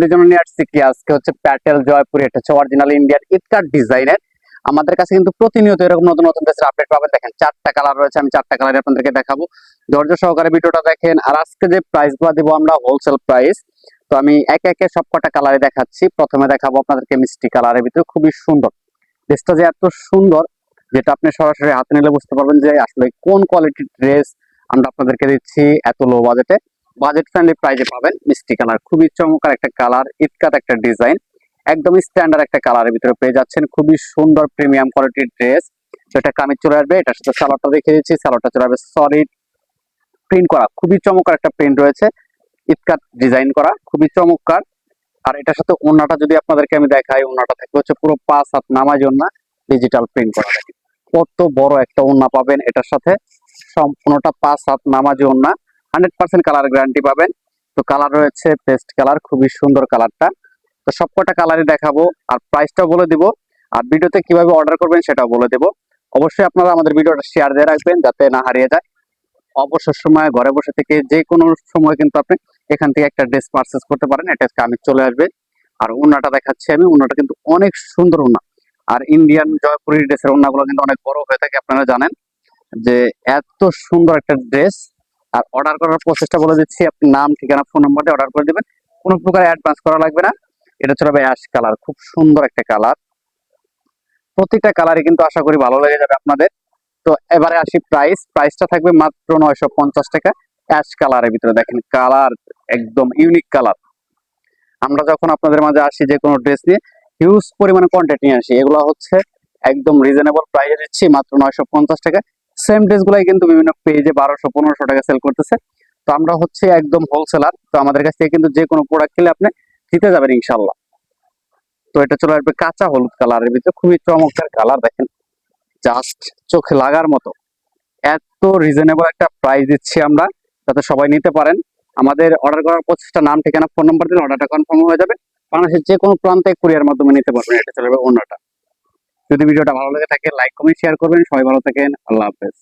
এর জন্য নিয়ে আসছি কি আজকে হচ্ছে প্যাটেল জয়পুরি, এটা হচ্ছে অরিজিনাল ইন্ডিয়ান ইটকাট ডিজাইনের। আমাদের কাছে কিন্তু প্রতিনিয়ত এরকম নতুন নতুন ড্রেসের আপডেট পাবেন। দেখেন 4টা কালার রয়েছে, আমি 4টা কালার আপনাদেরকে দেখাবো। ধৈর্য সহকারে ভিডিওটা দেখেন। আর আজকে যে প্রাইস গুলো দিব আমরা হোলসেল প্রাইস, তো আমি একে একে সবকটা কালারে দেখাচ্ছি। প্রথমে দেখাবো আপনাদেরকে মিষ্টি কালারের ভিতরে খুবই সুন্দর ড্রেসটা, যে এত সুন্দর যেটা আপনি সরাসরি হাতে নিলে বুঝতে পারবেন যে আসলে কোন কোয়ালিটির ড্রেস আমরা আপনাদেরকে দিচ্ছি এত লো বাজেটে। বাজেট ফ্রেন্ডলি প্রাইসে পাবেন। মিষ্টি কালার, খুবই চমৎকার একটা কালার, ইটকাট একটা ডিজাইন, একদম স্ট্যান্ডার্ড একটা কালারের ভিতরে পেয়ে যাচ্ছেন। খুবই সুন্দর প্রিমিয়াম কোয়ালিটির ড্রেস। তো এটা কামিজ চলে আসবে, এটার সাথে সালোয়ারটা দেখিয়ে দিচ্ছি। সালোয়ারটা চলে আসবে সলিড প্রিন্ট করা, খুবই চমৎকার একটা প্রিন্ট রয়েছে, ইটকাট ডিজাইন করা, খুবই চমৎকার। আর এটার সাথে ওড়নাটা যদি আপনাদেরকে আমি দেখাই, ওড়নাটা থাকবে হচ্ছে পুরো 5 হাত নামাজ ওড়না, ডিজিটাল প্রিন্ট করা। দেখেন কত বড় একটা ওড়না পাবেন এটার সাথে, সম্পূর্ণটা 5 হাত নামাজি ওড়না, 100% কালার গ্যারান্টি পাবেন। তো কালার রয়েছে পেস্ট কালার, খুবই সুন্দর কালারটা। তো সবকটা কালারই দেখাবো আর প্রাইসটাও বলে দিব, আর ভিডিওতে কিভাবে অর্ডার করবেন সেটাও বলে দেব। অবশ্যই আপনারা আমাদের ভিডিওটা শেয়ার দিয়ে রাখবেন যাতে না হারিয়ে যায়। অবসর সময় ঘরে বসে থেকে যে কোনো সময় কিন্তু আপনি এখান থেকে একটা ড্রেস পারচেজ করতে পারেন। এটা কামিজ চলে আসবে। আর ওড়নাটা দেখাচ্ছি আমি, ওড়নাটা কিন্তু অনেক সুন্দর ওড়না। আর ইন্ডিয়ান জয়পুরি ড্রেসের ওড়নাগুলো কিন্তু অনেক বড় হয়ে থাকে, আপনারা জানেন। যে এত সুন্দর একটা ড্রেস। আর অর্ডার করার প্রসেসটা বলে দিচ্ছি, আপনি নাম, ঠিকানা, ফোন নাম্বার দিয়ে অর্ডার করে দিবেন, কোনো প্রকার অ্যাডভান্স করা লাগবে না। এটা চলে যাবে অ্যাশ কালার, খুব সুন্দর একটা কালার। প্রতিটা কালারই কিন্তু আশা করি ভালো লেগে যাবে আপনাদের। তো এবারে আসি প্রাইসটা থাকবে মাত্র 950 টাকা। অ্যাশ কালারের ভিতরে দেখেন কালার, একদম ইউনিক কালার। আমরা যখন আপনাদের মাঝে আসি যে কোনো ড্রেস নিয়ে হিউজ পরিমাণে কোয়ান্টিটি নিয়ে আসি, এগুলো হচ্ছে একদম রিজনেবল প্রাইসে দিচ্ছি মাত্র 950 টাকা। সেম ড্রেস গুলাই কিন্তু বিভিন্ন পেজে 1200-1500 টাকা সেল করতেছে। তো আমরা হচ্ছে একদম হোলসেলার, তো আমাদের কাছ থেকে কিন্তু যে কোনো প্রোডাক্ট কিনলে আপনি জিতে যাবেন ইনশাল্লাহ। তো এটা চলে আসবে কাঁচা হলুদ কালারের ভিতরে, খুবই চমৎকার কালার। দেখেন জাস্ট চোখে লাগার মতো। এত রিজনেবল একটা প্রাইস দিচ্ছি আমরা, যাতে সবাই নিতে পারেন। আমাদের অর্ডার করার প্রচেষ্টা, নাম, ঠিকানা, ফোন নাম্বার দিলে অর্ডারটা কনফার্ম হয়ে যাবে। বাংলাদেশের যে কোনো প্রান্তে কুরিয়ার মাধ্যমে নিতে পারবেন। এটা চলে যাবে অন্যটা। যদি ভিডিওটা ভালো লেগে থাকে লাইক কমেন্ট শেয়ার করবেন। সবাই ভালো থাকেন, আল্লাহ হাফেজ।